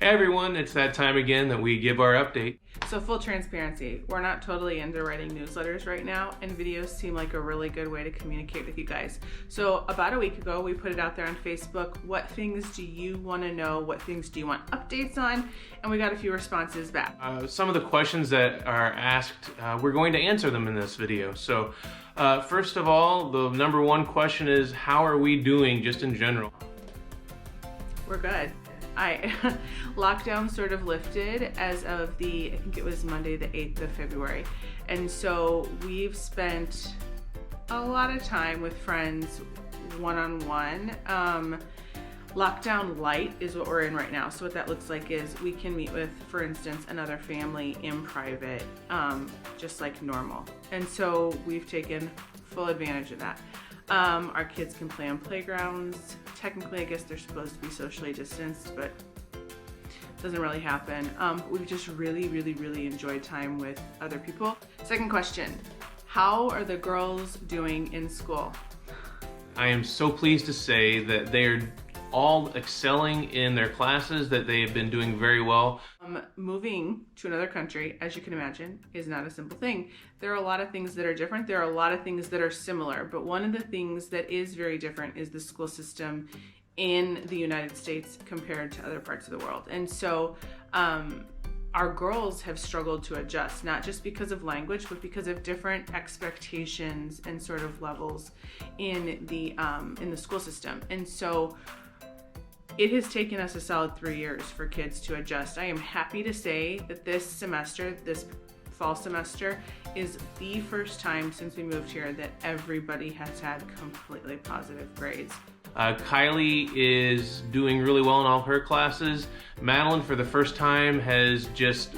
Hey everyone, it's that time again that we give our update. So full transparency, we're not totally into writing newsletters right now, and videos seem like a really good way to communicate with you guys. So about a week ago, we put it out there on Facebook. What things do you want to know? What things do you want updates on? And we got a few responses back. Some of the questions that are asked, we're going to answer them in this video. So first of all, the number one question is, how are we doing just in general? We're good. Lockdown sort of lifted as of I think it was Monday the 8th of February. And so we've spent a lot of time with friends one-on-one. Lockdown light is what we're in right now. So what that looks like is we can meet with, for instance, another family in private, just like normal. And so we've taken full advantage of that. Our kids can play on playgrounds. Technically, I guess they're supposed to be socially distanced, but it doesn't really happen. We've just really enjoyed time with other people. Second question, how are the girls doing in school? I am so pleased to say that they are all excelling in their classes, that they have been doing very well. Moving to another country, as you can imagine, is not a simple thing. There are a lot of things that are different. There are a lot of things that are similar, but one of the things that is very different is the school system in the United States compared to other parts of the world. And so our girls have struggled to adjust, not just because of language, but because of different expectations and sort of levels in the school system. And so it has taken us a solid 3 years for kids to adjust. I am happy to say that this semester, this fall semester, is the first time since we moved here that everybody has had completely positive grades. Kylie is doing really well in all her classes. Madeline, for the first time, has just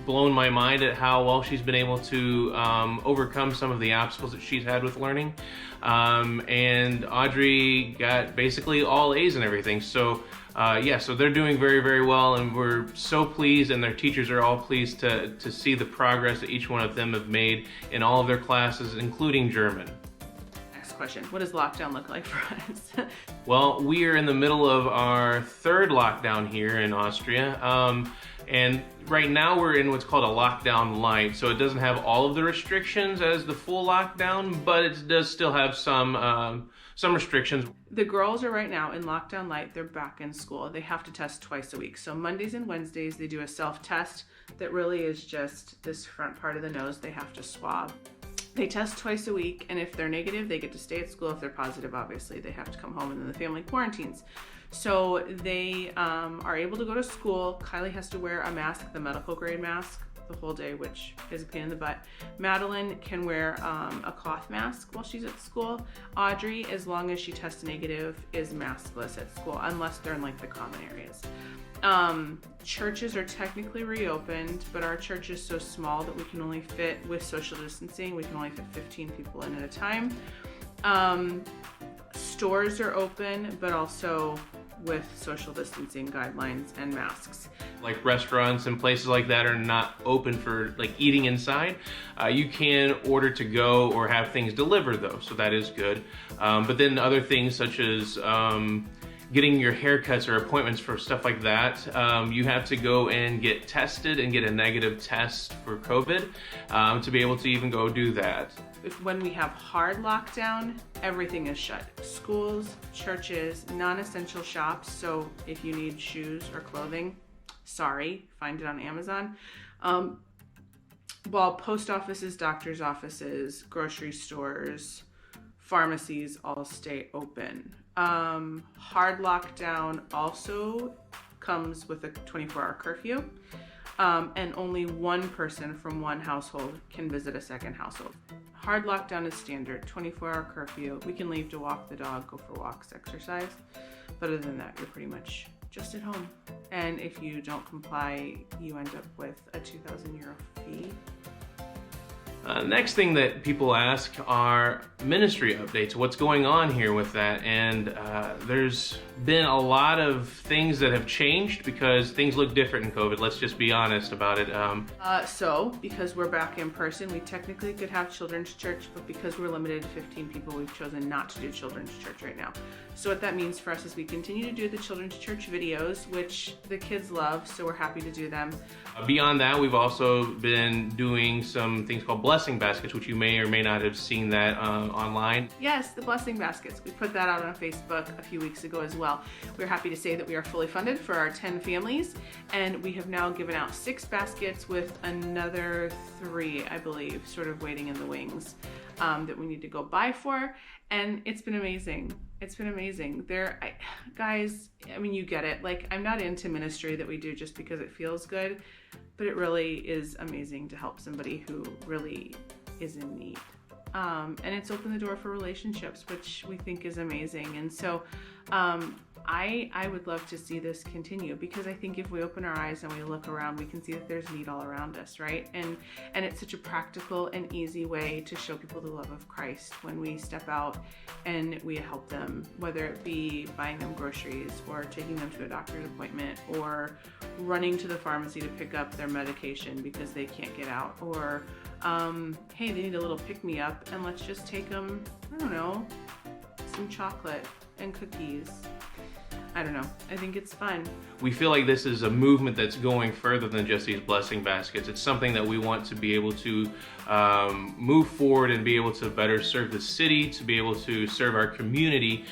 blown my mind at how well she's been able to overcome some of the obstacles that she's had with learning. And Audrey got basically all A's and everything. So yeah, so they're doing very well, and we're so pleased, and their teachers are all pleased to see the progress that each one of them have made in all of their classes, including German. Question. What does lockdown look like for us? Well, we are in the middle of our third lockdown here in Austria. And right now we're in what's called a lockdown light. So it doesn't have all of the restrictions as the full lockdown, but it does still have some restrictions. The girls are right now in lockdown light. They're back in school. They have to test twice a week. So Mondays and Wednesdays, they do a self-test that really is just this front part of the nose they have to swab. They test twice a week, and if they're negative, they get to stay at school. If they're positive, obviously, they have to come home, and then the family quarantines. So they are able to go to school. Kylie has to wear a mask, the medical grade mask, the whole day, which is a pain in the butt. Madeline can wear a cloth mask while she's at school. Audrey, as long as she tests negative, is maskless at school, unless they're in like the common areas. Churches are technically reopened, but our church is so small that we can only fit, with social distancing, we can only fit 15 people in at a time. Stores are open, but also with social distancing guidelines and masks. Like restaurants and places like that are not open for like eating inside. You can order to go or have things delivered though, so that is good. But then other things such as getting your haircuts or appointments for stuff like that, you have to go and get tested and get a negative test for COVID to be able to even go do that. When we have hard lockdown, everything is shut. Schools, churches, non-essential shops. So if you need shoes or clothing, sorry, find it on Amazon. While post offices, doctor's offices, grocery stores, pharmacies all stay open. Hard lockdown also comes with a 24-hour curfew, and only one person from one household can visit a second household. Hard lockdown is standard, 24-hour curfew. We can leave to walk the dog, go for walks, exercise, but other than that, you're pretty much just at home. And if you don't comply, you end up with a €2,000 fee. Next thing that people ask are ministry updates. What's going on here with that? And there's been a lot of things that have changed because things look different in COVID. Let's just be honest about it. So, because we're back in person, we technically could have children's church, but because we're limited to 15 people, we've chosen not to do children's church right now. So what that means for us is we continue to do the children's church videos, which the kids love, so we're happy to do them. Beyond that, we've also been doing some things called blessing baskets, which you may or may not have seen that online. Yes, the blessing baskets. We put that out on Facebook a few weeks ago as well. We're happy to say that we are fully funded for our 10 families, and we have now given out 6 baskets with another 3, I believe, sort of waiting in the wings that we need to go buy for, and it's been amazing. It's been amazing. Guys, I mean, you get it. Like, I'm not into ministry that we do just because it feels good, but it really is amazing to help somebody who really is in need. And it's opened the door for relationships, which we think is amazing. And so I would love to see this continue, because I think if we open our eyes and we look around, we can see that there's need all around us, right? And it's such a practical and easy way to show people the love of Christ when we step out and we help them, whether it be buying them groceries or taking them to a doctor's appointment or running to the pharmacy to pick up their medication because they can't get out, or hey, they need a little pick-me-up, and let's just take them, I don't know, some chocolate and cookies. I don't know. I think it's fun. We feel like this is a movement that's going further than just these blessing baskets. It's something that we want to be able to move forward and be able to better serve the city, to be able to serve our community.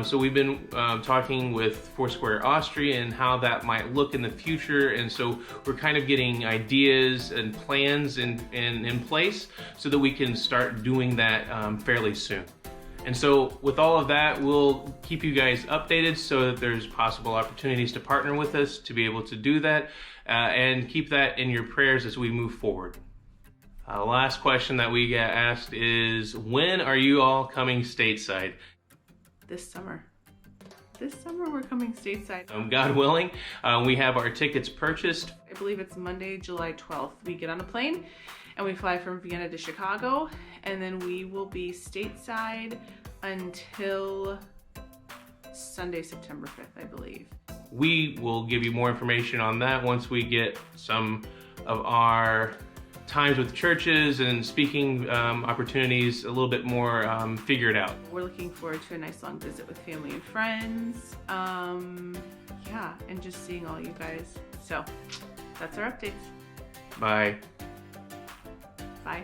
So we've been talking with Foursquare Austria and how that might look in the future. And so we're kind of getting ideas and plans in place so that we can start doing that fairly soon. And so with all of that, we'll keep you guys updated so that there's possible opportunities to partner with us to be able to do that, and keep that in your prayers as we move forward. The last question that we get asked is, when are you all coming stateside? This summer. This summer we're coming stateside. God willing, we have our tickets purchased. I believe it's Monday, July 12th. We get on a plane and we fly from Vienna to Chicago, and then we will be stateside until Sunday, September 5th, I believe. We will give you more information on that once we get some of our times with churches and speaking opportunities a little bit more figured out. We're looking forward to a nice long visit with family and friends. Yeah, and just seeing all you guys. So that's our updates. Bye. Bye.